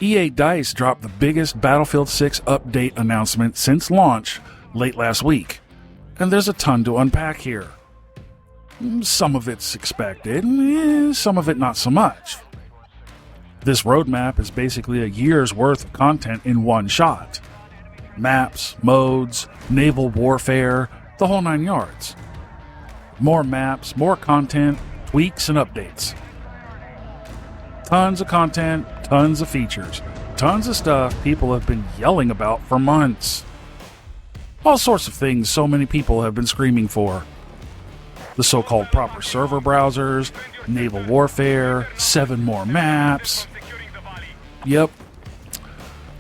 EA DICE dropped the biggest Battlefield 6 update announcement since launch late last week, and there's a ton to unpack here. Some of it's expected, some of it not so much. This roadmap is basically a year's worth of content in one shot. Maps, modes, naval warfare, the whole 9 yards. More maps, more content, tweaks and updates. Tons of content, tons of features, tons of stuff people have been yelling about for months. All sorts of things so many people have been screaming for. The so-called proper server browsers, naval warfare, 7 more maps. Yep.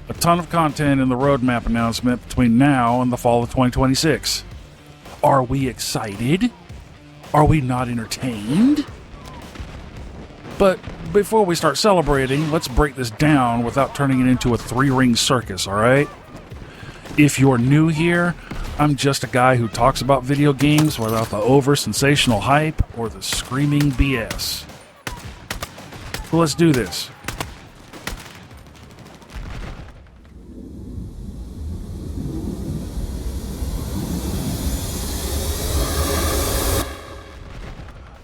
A ton of content in the roadmap announcement between now and the fall of 2026. Are we excited? Are we not entertained? But before we start celebrating, let's break this down without turning it into a 3-ring circus, alright? If you're new here, I'm just a guy who talks about video games without the over-sensational hype or the screaming BS. So let's do this.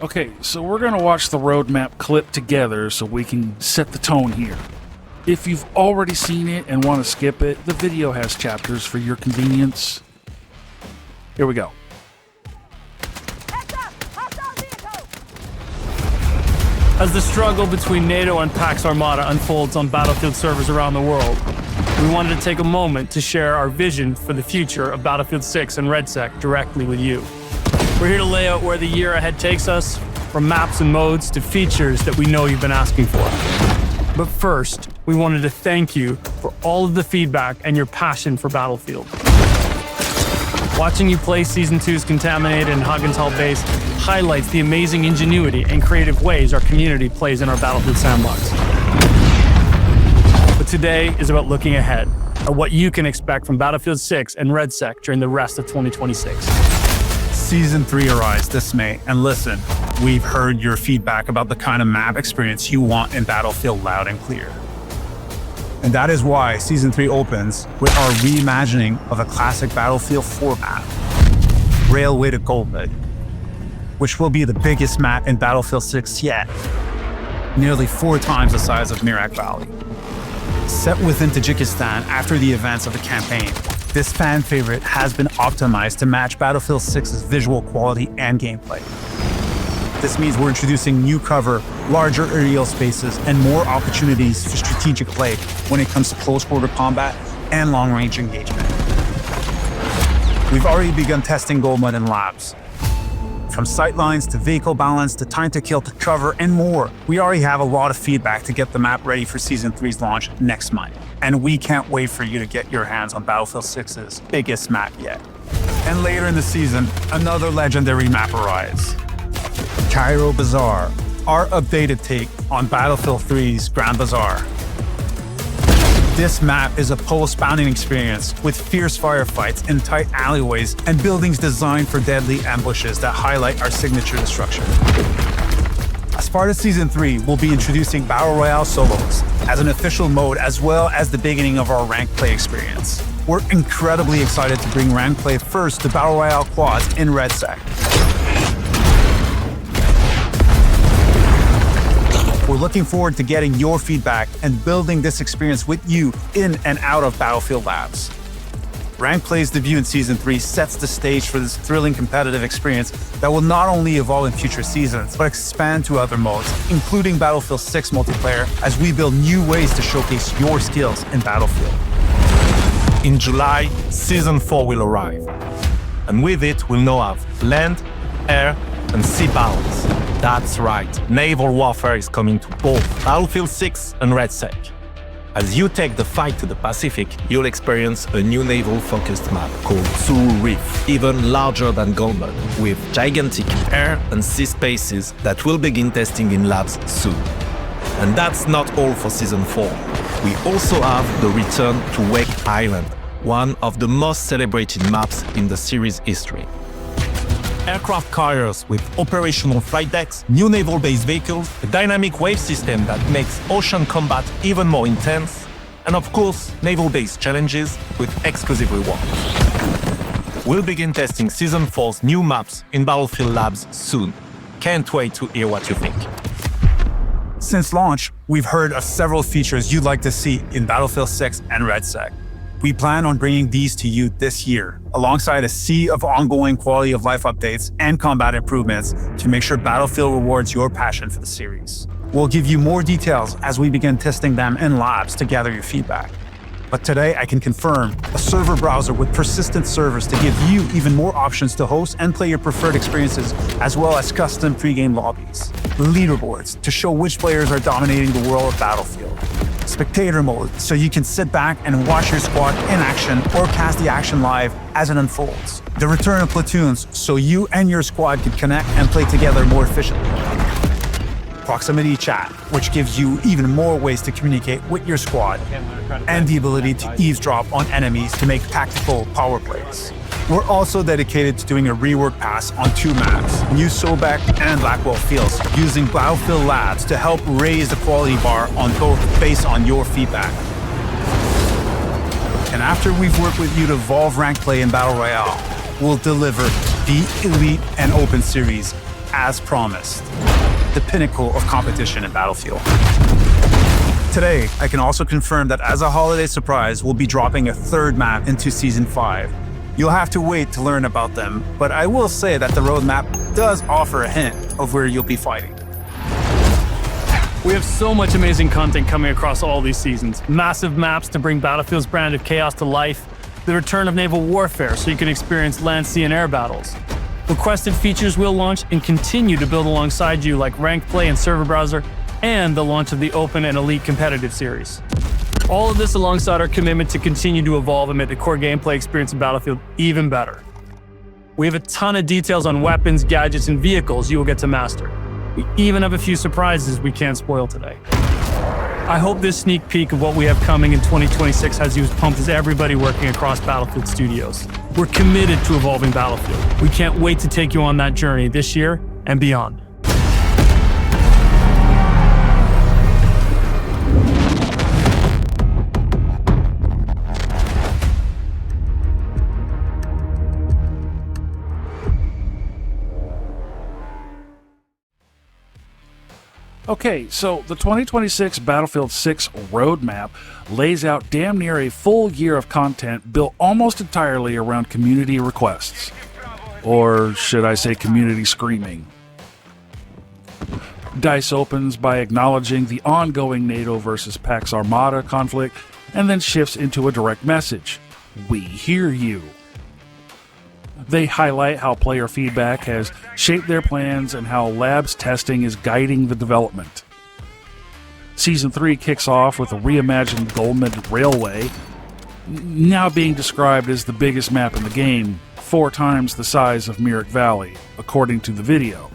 Okay, so we're going to watch the roadmap clip together so we can set the tone here. If you've already seen it and want to skip it, the video has chapters for your convenience. Here we go. As the struggle between NATO and Pax Armada unfolds on battlefield servers around the world, we wanted to take a moment to share our vision for the future of Battlefield 6 and RedSec directly with you. We're here to lay out where the year ahead takes us, from maps and modes to features that we know you've been asking for. But first, we wanted to thank you for all of the feedback and your passion for Battlefield. Watching you play Season 2's Contaminated and Haggental base highlights the amazing ingenuity and creative ways our community plays in our Battlefield sandbox. But today is about looking ahead at what you can expect from Battlefield 6 and RedSec during the rest of 2026. Season 3 arrives this May, and listen, we've heard your feedback about the kind of map experience you want in Battlefield loud and clear. And that is why Season 3 opens with our reimagining of a classic Battlefield 4 map, Railway to Golmud, which will be the biggest map in Battlefield 6 yet, nearly 4 times the size of Mirak Valley. Set within Tajikistan after the events of the campaign, this fan favorite has been optimized to match Battlefield 6's visual quality and gameplay. This means we're introducing new cover, larger aerial spaces, and more opportunities for strategic play when it comes to close-quarter combat and long-range engagement. We've already begun testing Golmud in labs. From sightlines to vehicle balance to time to kill to cover and more, we already have a lot of feedback to get the map ready for Season 3's launch next month. And we can't wait for you to get your hands on Battlefield 6's biggest map yet. And later in the season, another legendary map arrives. Cairo Bazaar, our updated take on Battlefield 3's Grand Bazaar. This map is a pole-spanning experience with fierce firefights in tight alleyways and buildings designed for deadly ambushes that highlight our signature destruction. As part of Season 3, we'll be introducing Battle Royale solos as an official mode as well as the beginning of our ranked play experience. We're incredibly excited to bring ranked play first to Battle Royale quads in RedSec. We're looking forward to getting your feedback and building this experience with you in and out of Battlefield Labs. Ranked Play's debut in Season 3 sets the stage for this thrilling competitive experience that will not only evolve in future seasons, but expand to other modes, including Battlefield 6 multiplayer, as we build new ways to showcase your skills in Battlefield. In July, Season 4 will arrive. And with it, we'll now have land, air, and sea battles. That's right, naval warfare is coming to both Battlefield 6 and RedSec. As you take the fight to the Pacific, you'll experience a new naval-focused map called Tsuru Reefs, even larger than Golmud, with gigantic air and sea spaces that we'll begin testing in labs soon. And that's not all for Season 4. We also have the return to Wake Island, one of the most celebrated maps in the series history. aircraft carriers with operational flight decks, new naval-based vehicles, a dynamic wave system that makes ocean combat even more intense, and of course, naval-based challenges with exclusive rewards. We'll begin testing Season 4's new maps in Battlefield Labs soon. Can't wait to hear what you think. Since launch, we've heard of several features you'd like to see in Battlefield 6 and RedSec. We plan on bringing these to you this year, alongside a sea of ongoing quality of life updates and combat improvements to make sure Battlefield rewards your passion for the series. We'll give you more details as we begin testing them in labs to gather your feedback. But today I can confirm a server browser with persistent servers to give you even more options to host and play your preferred experiences, as well as custom pre-game lobbies, leaderboards to show which players are dominating the world of Battlefield, spectator mode so you can sit back and watch your squad in action or cast the action live as it unfolds, the return of Platoons so you and your squad can connect and play together more efficiently, proximity chat, which gives you even more ways to communicate with your squad, and the ability to eavesdrop on enemies to make tactical power plays. We're also dedicated to doing a rework pass on 2 maps, New Sobek and Blackwell Fields, using Battlefield Labs to help raise the quality bar on both based on your feedback. And after we've worked with you to evolve rank play in Battle Royale, we'll deliver the Elite and Open series as promised, the pinnacle of competition in Battlefield. Today, I can also confirm that as a holiday surprise, we'll be dropping a 3rd map into Season 5. You'll have to wait to learn about them, but I will say that the roadmap does offer a hint of where you'll be fighting. We have so much amazing content coming across all these seasons. Massive maps to bring Battlefield's brand of chaos to life, the return of naval warfare so you can experience land, sea, and air battles. Requested features will launch and continue to build alongside you, like ranked play and server browser, and the launch of the Open and Elite competitive series. All of this alongside our commitment to continue to evolve and make the core gameplay experience in Battlefield even better. We have a ton of details on weapons, gadgets, and vehicles you will get to master. We even have a few surprises we can't spoil today. I hope this sneak peek of what we have coming in 2026 has you as pumped as everybody working across Battlefield Studios. We're committed to evolving Battlefield. We can't wait to take you on that journey this year and beyond. Okay, so the 2026 Battlefield 6 roadmap lays out damn near a full year of content built almost entirely around community requests. Or should I say community screaming? DICE opens by acknowledging the ongoing NATO versus Pax Armada conflict and then shifts into a direct message. We hear you. They highlight how player feedback has shaped their plans and how labs testing is guiding the development. Season 3 kicks off with a reimagined Golmud Railway, now being described as the biggest map in the game, 4 times the size of Myrick Valley, according to the video.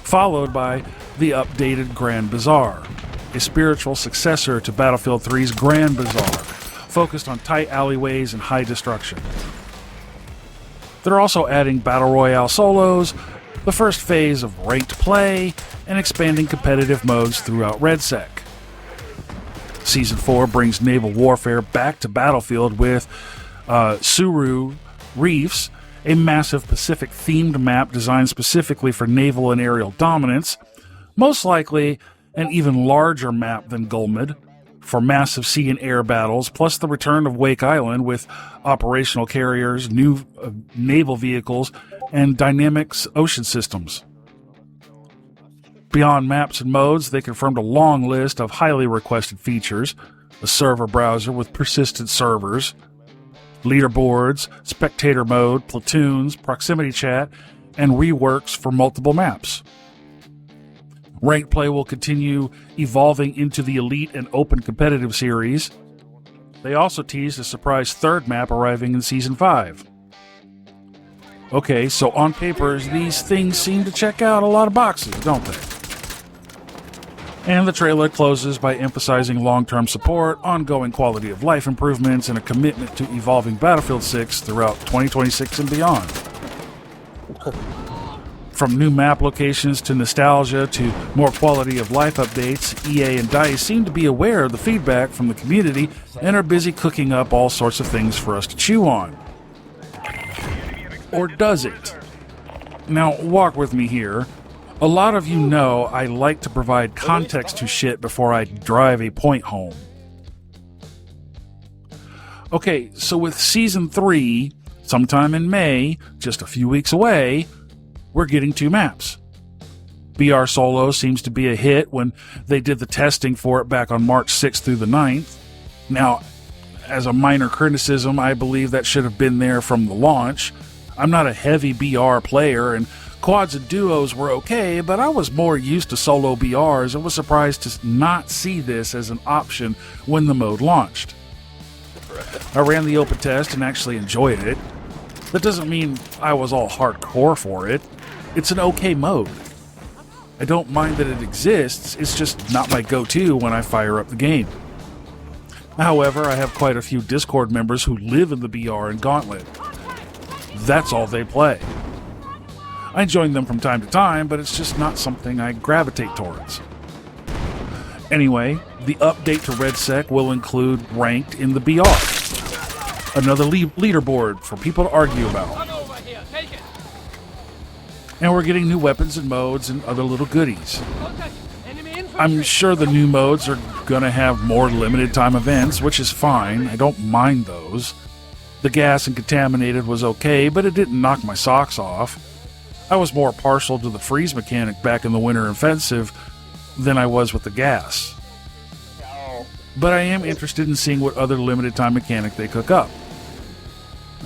Followed by the updated Grand Bazaar, a spiritual successor to Battlefield 3's Grand Bazaar, focused on tight alleyways and high destruction. They're also adding Battle Royale solos, the first phase of ranked play, and expanding competitive modes throughout RedSec. Season 4 brings naval warfare back to Battlefield with Tsuru Reefs, a massive Pacific-themed map designed specifically for naval and aerial dominance, most likely an even larger map than Golmud, for massive sea and air battles, plus the return of Wake Island with operational carriers, new naval vehicles, and dynamic ocean systems. Beyond maps and modes, they confirmed a long list of highly requested features, a server browser with persistent servers, leaderboards, spectator mode, platoons, proximity chat, and reworks for multiple maps. Ranked play will continue evolving into the Elite and Open competitive series. They also teased a surprise 3rd map arriving in Season 5. Okay, so on paper, these things seem to check out a lot of boxes, don't they? And the trailer closes by emphasizing long-term support, ongoing quality of life improvements, and a commitment to evolving Battlefield 6 throughout 2026 and beyond. From new map locations to nostalgia to more quality of life updates, EA and DICE seem to be aware of the feedback from the community and are busy cooking up all sorts of things for us to chew on. Or does it? Now, walk with me here. A lot of you know I like to provide context to shit before I drive a point home. Okay, so with Season 3, sometime in May, just a few weeks away, we're getting 2 maps. BR Solo seems to be a hit when they did the testing for it back on March 6th through the 9th. Now, as a minor criticism, I believe that should have been there from the launch. I'm not a heavy BR player, and quads and duos were okay, but I was more used to solo BRs and was surprised to not see this as an option when the mode launched. I ran the open test and actually enjoyed it. That doesn't mean I was all hardcore for it. It's an okay mode. I don't mind that it exists, it's just not my go-to when I fire up the game. However, I have quite a few Discord members who live in the BR and Gauntlet. That's all they play. I join them from time to time, but it's just not something I gravitate towards. Anyway, the update to RedSec will include ranked in the BR. Another leaderboard for people to argue about. And we're getting new weapons and modes and other little goodies. I'm sure the new modes are gonna have more limited time events, which is fine. I don't mind those. The gas and contaminated was okay, but it didn't knock my socks off. I was more partial to the freeze mechanic back in the Winter Offensive than I was with the gas. But I am interested in seeing what other limited time mechanic they cook up.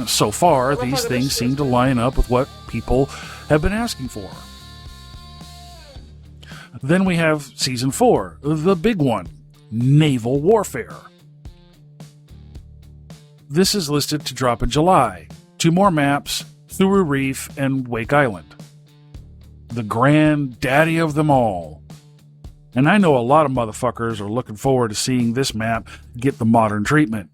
So far, these things seem to line up with what people have been asking for. Then we have Season 4, the big one, Naval Warfare. This is listed to drop in July. 2 more maps, Tsuru Reef and Wake Island. The granddaddy of them all. And I know a lot of motherfuckers are looking forward to seeing this map get the modern treatment.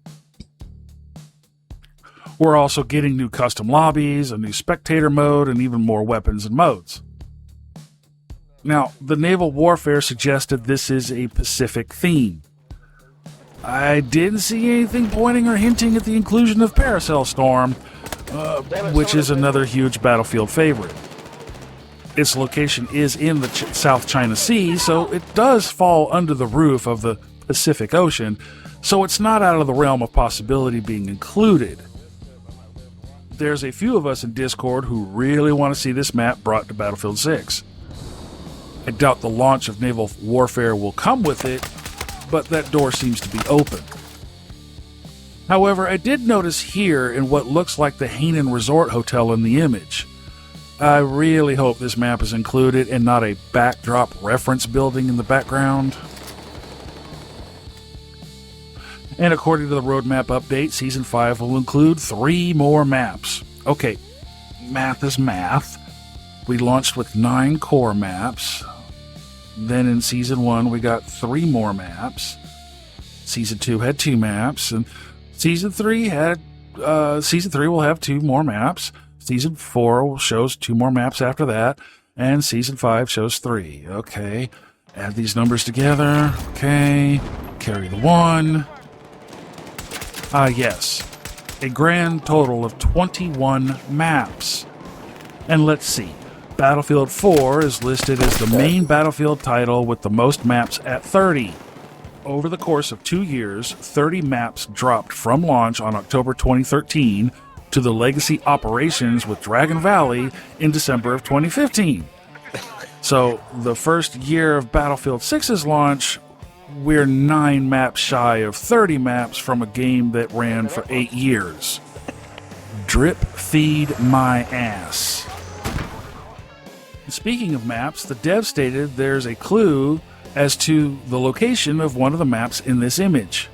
We're also getting new custom lobbies, a new spectator mode, and even more weapons and modes. Now, the Naval Warfare suggested this is a Pacific theme. I didn't see anything pointing or hinting at the inclusion of Paracel Storm, which is another huge Battlefield favorite. Its location is in the South China Sea, so it does fall under the roof of the Pacific Ocean, so it's not out of the realm of possibility being included. There's a few of us in Discord who really want to see this map brought to Battlefield 6. I doubt the launch of Naval Warfare will come with it, but that door seems to be open. However, I did notice here in what looks like the Hainan Resort Hotel in the image. I really hope this map is included and not a backdrop reference building in the background. And according to the roadmap update, Season 5 will include 3 more maps. Okay, math is math. We launched with 9 core maps. Then in Season 1, we got 3 more maps. Season 2 had 2 maps. And Season 3 will have 2 more maps. Season 4 shows 2 more maps after that. And Season 5 shows 3. Okay, add these numbers together. Okay, carry the 1. Yes, a grand total of 21 maps. And let's see, Battlefield 4 is listed as the main Battlefield title with the most maps at 30. Over the course of 2 years, 30 maps dropped from launch on October 2013 to the legacy operations with Dragon Valley in December of 2015. So, the first year of Battlefield 6's launch, we're 9 maps shy of 30 maps from a game that ran for 8 years. Drip feed my ass. Speaking of maps, the dev stated there's a clue as to the location of one of the maps in this image.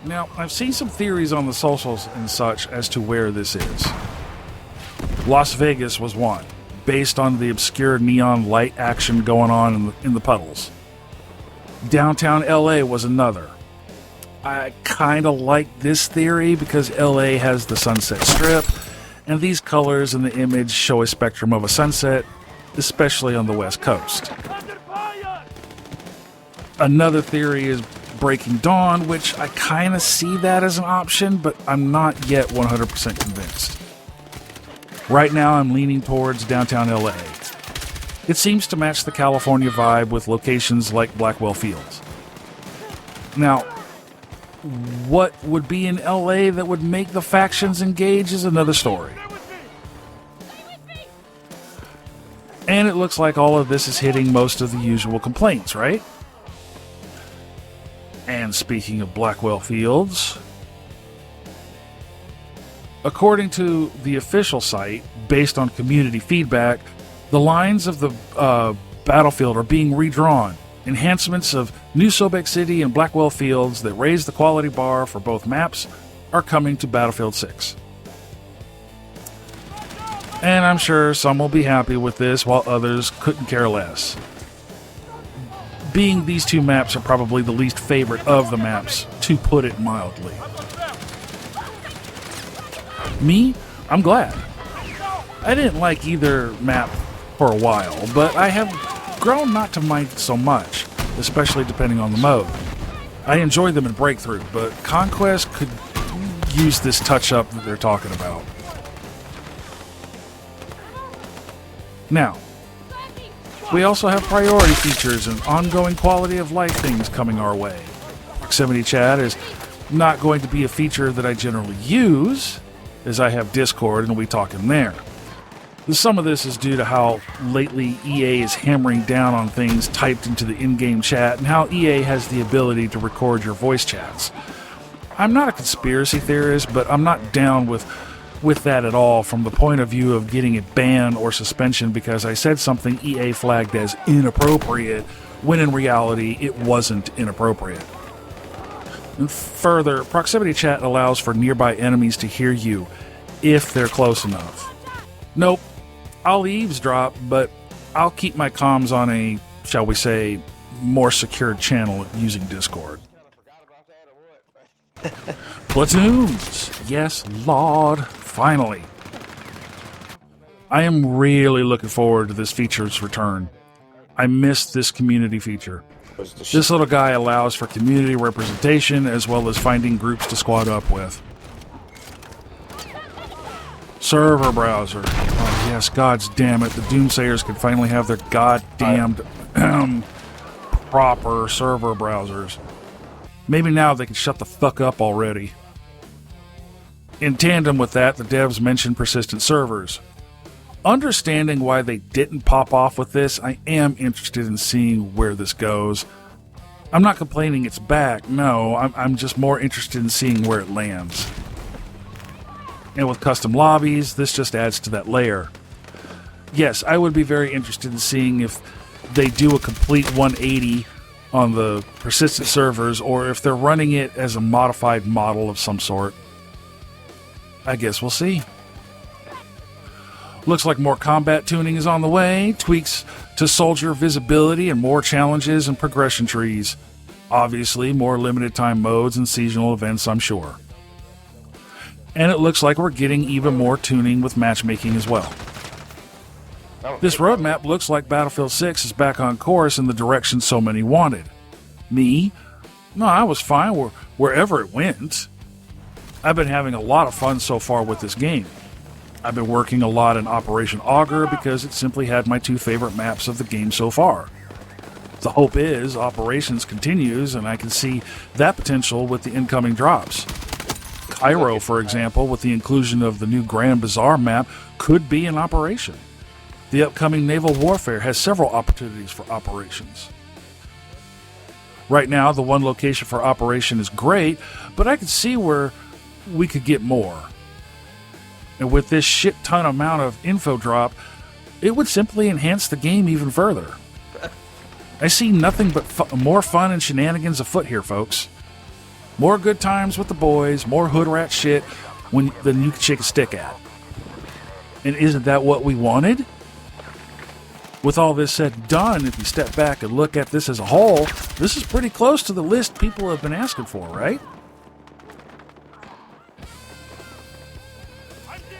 Now, I've seen some theories on the socials and such as to where this is. Las Vegas was one, based on the obscure neon light action going on in the puddles. Downtown LA was another. I kind of like this theory because LA has the Sunset Strip, and these colors in the image show a spectrum of a sunset, especially on the west coast. Another theory is Breaking Dawn, which I kind of see that as an option, but I'm not yet 100% convinced. Right now I'm leaning towards downtown LA. It seems to match the California vibe with locations like Blackwell Fields. Now, what would be in LA that would make the factions engage is another story. And it looks like all of this is hitting most of the usual complaints, right? And speaking of Blackwell Fields, according to the official site, based on community feedback, the lines of the battlefield are being redrawn. Enhancements of New Sobek City and Blackwell Fields that raise the quality bar for both maps are coming to Battlefield 6. And I'm sure some will be happy with this while others couldn't care less. Being these two maps are probably the least favorite of the maps, to put it mildly. Me, I'm glad. I didn't like either map for a while, but I have grown not to mind it so much, especially depending on the mode. I enjoy them in Breakthrough, but Conquest could use this touch-up that they're talking about. Now, we also have priority features and ongoing quality of life things coming our way. Proximity chat is not going to be a feature that I generally use, as I have Discord and we talk in there. Some of this is due to how lately EA is hammering down on things typed into the in-game chat and how EA has the ability to record your voice chats. I'm not a conspiracy theorist, but I'm not down with that at all from the point of view of getting it banned or suspension because I said something EA flagged as inappropriate when in reality it wasn't inappropriate. And further, proximity chat allows for nearby enemies to hear you if they're close enough. Nope, I'll eavesdrop, but I'll keep my comms on a, shall we say, more secured channel using Discord. Platoons! Yes, Lord. Finally. I am really looking forward to this feature's return. I missed this community feature. This little guy allows for community representation as well as finding groups to squad up with. Server browser. Oh yes, gods damn it. The Doomsayers can finally have their goddamned proper server browsers. Maybe now they can shut the fuck up already. In tandem with that, the devs mentioned persistent servers. Understanding why they didn't pop off with this, I am interested in seeing where this goes. I'm not complaining it's back, no, I'm just more interested in seeing where it lands. And with custom lobbies, this just adds to that layer. Yes, I would be very interested in seeing if they do a complete 180 on the persistent servers or if they're running it as a modified model of some sort. I guess we'll see. Looks like more combat tuning is on the way, tweaks to soldier visibility and more challenges and progression trees. Obviously, more limited time modes and seasonal events, I'm sure. And it looks like we're getting even more tuning with matchmaking as well. This roadmap looks like Battlefield 6 is back on course in the direction so many wanted. Me? No, I was fine wherever it went. I've been having a lot of fun so far with this game. I've been working a lot in Operation Augur because it simply had my two favorite maps of the game so far. The hope is Operations continues and I can see that potential with the incoming drops. Cairo, for example, with the inclusion of the new Grand Bazaar map, could be an operation. The upcoming Naval Warfare has several opportunities for operations. Right now, the one location for operation is great, but I could see where we could get more. And with this shit ton amount of info drop, it would simply enhance the game even further. I see nothing but more fun and shenanigans afoot here, folks. More good times with the boys, more hood rat shit than you can shake a stick at. And isn't that what we wanted? With all this said and done, if you step back and look at this as a whole, this is pretty close to the list people have been asking for, right?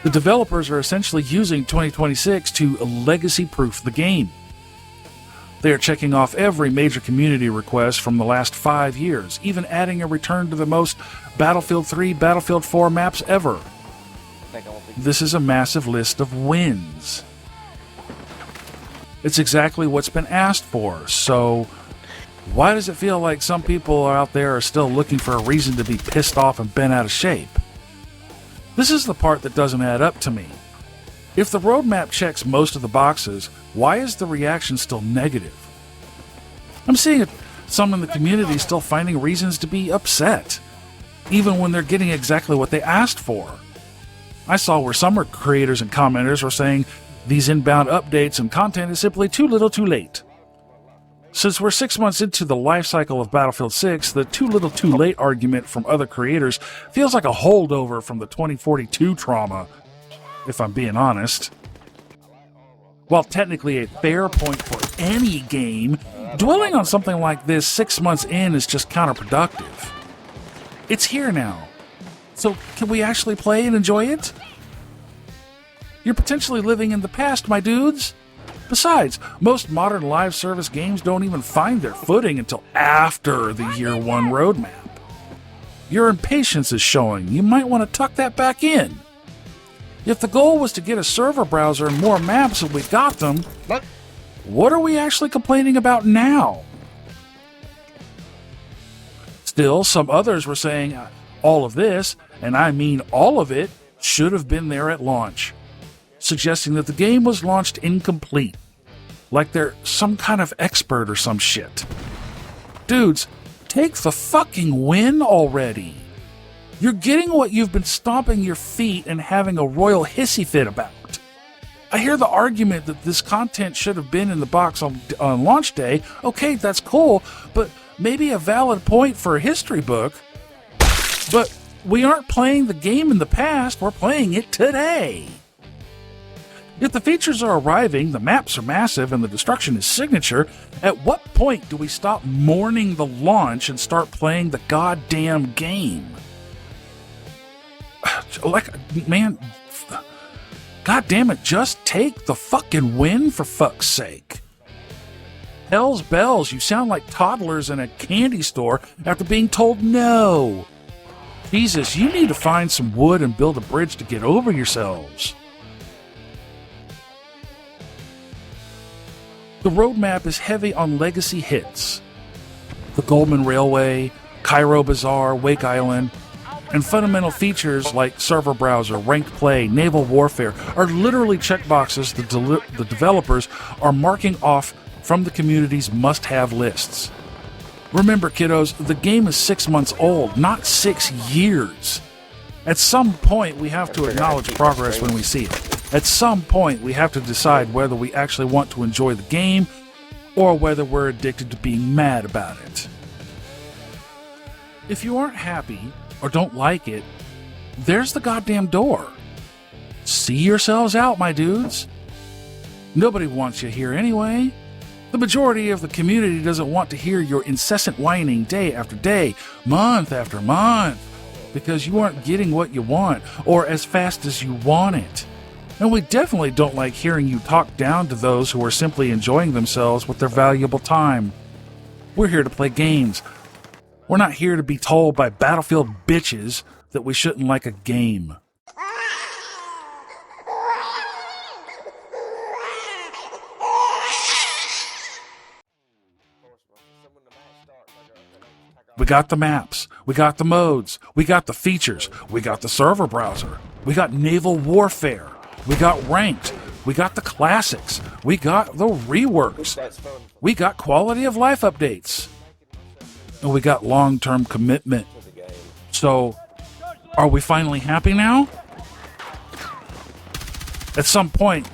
The developers are essentially using 2026 to legacy-proof the game. They are checking off every major community request from the last 5 years, even adding a return to the most Battlefield 3, Battlefield 4 maps ever. This is a massive list of wins. It's exactly what's been asked for, so why does it feel like some people out there are still looking for a reason to be pissed off and bent out of shape? This is the part that doesn't add up to me. If the roadmap checks most of the boxes, why is the reaction still negative? I'm seeing some in the community still finding reasons to be upset, even when they're getting exactly what they asked for. I saw where some creators and commenters were saying these inbound updates and content is simply too little too late. Since we're 6 months into the life cycle of Battlefield 6, the too little too late argument from other creators feels like a holdover from the 2042 trauma, if I'm being honest. While technically a fair point for any game, dwelling on something like this 6 months in is just counterproductive. It's here now, so can we actually play and enjoy it? You're potentially living in the past, my dudes. Besides, most modern live service games don't even find their footing until after the Year 1 roadmap. Your impatience is showing. You might want to tuck that back in. If the goal was to get a server browser and more maps and we got them, what are we actually complaining about now? Still, some others were saying all of this, and I mean all of it, should have been there at launch, suggesting that the game was launched incomplete, like they're some kind of expert or some shit. Dudes, take the fucking win already. You're getting what you've been stomping your feet and having a royal hissy fit about. I hear the argument that this content should have been in the box on launch day. Okay, that's cool, but maybe a valid point for a history book. But we aren't playing the game in the past, we're playing it today. If the features are arriving, the maps are massive, and the destruction is signature, at what point do we stop mourning the launch and start playing the goddamn game? Man, goddamn it, just take the fucking win for fuck's sake. Hell's bells, you sound like toddlers in a candy store after being told no. Jesus, you need to find some wood and build a bridge to get over yourselves. The roadmap is heavy on legacy hits. The Golmud Railway, Cairo Bazaar, Wake Island, and fundamental features like server browser, ranked play, naval warfare are literally checkboxes the developers are marking off from the community's must-have lists. Remember, kiddos, the game is 6 months old, not 6 years. At some point, we have to acknowledge progress when we see it. At some point, we have to decide whether we actually want to enjoy the game or whether we're addicted to being mad about it. If you aren't happy or don't like it, there's the goddamn door. See yourselves out, my dudes. Nobody wants you here anyway. The majority of the community doesn't want to hear your incessant whining day after day, month after month, because you aren't getting what you want or as fast as you want it. And we definitely don't like hearing you talk down to those who are simply enjoying themselves with their valuable time. We're here to play games. We're not here to be told by Battlefield bitches that we shouldn't like a game. We got the maps, we got the modes, we got the features, we got the server browser, we got naval warfare, we got ranked, we got the classics, we got the reworks, we got quality of life updates, and we got long-term commitment. So, are we finally happy now? At some point,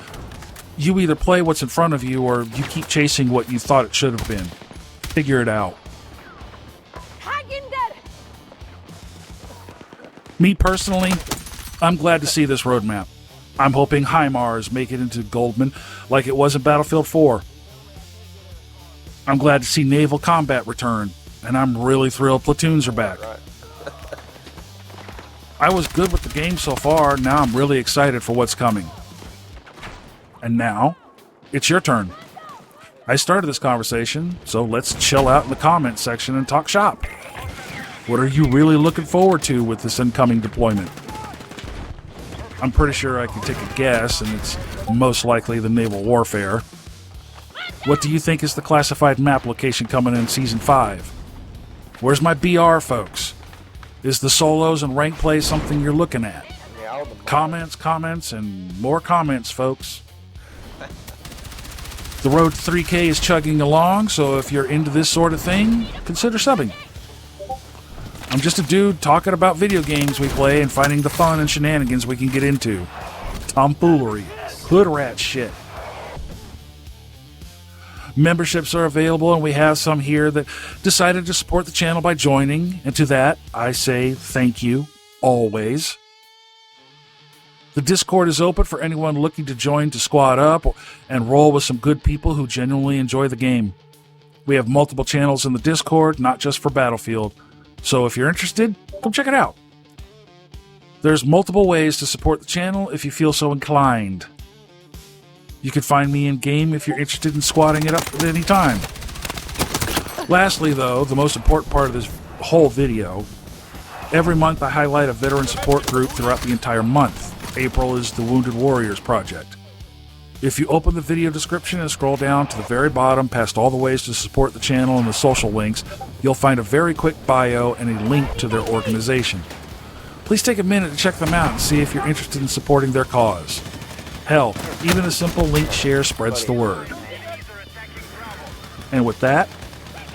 you either play what's in front of you or you keep chasing what you thought it should have been. Figure it out. Me personally, I'm glad to see this roadmap. I'm hoping HIMARS make it into Golmud like it was in Battlefield 4. I'm glad to see naval combat return, and I'm really thrilled Platoons are back. I was good with the game so far, now I'm really excited for what's coming. And now, it's your turn. I started this conversation, so let's chill out in the comments section and talk shop. What are you really looking forward to with this incoming deployment? I'm pretty sure I can take a guess, and it's most likely the naval warfare. What do you think is the classified map location coming in Season 5? Where's my BR, folks? Is the solos and rank play something you're looking at? Comments, and more comments, folks. The road to 3K is chugging along, so if you're into this sort of thing, consider subbing. I'm just a dude talking about video games we play and finding the fun and shenanigans we can get into. Tomfoolery, hood rat shit. Memberships are available, and we have some here that decided to support the channel by joining, and to that, I say thank you, always. The Discord is open for anyone looking to join to squad up and roll with some good people who genuinely enjoy the game. We have multiple channels in the Discord, not just for Battlefield, so if you're interested, come check it out. There's multiple ways to support the channel if you feel so inclined. You can find me in-game if you're interested in squatting it up at any time. Lastly, though, the most important part of this whole video, every month I highlight a veteran support group throughout the entire month. April is the Wounded Warriors Project. If you open the video description and scroll down to the very bottom past all the ways to support the channel and the social links, you'll find a very quick bio and a link to their organization. Please take a minute to check them out and see if you're interested in supporting their cause. Hell, even a simple link share spreads the word. And with that,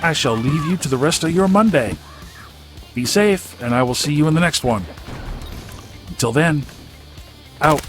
I shall leave you to the rest of your Monday. Be safe, and I will see you in the next one. Until then, out.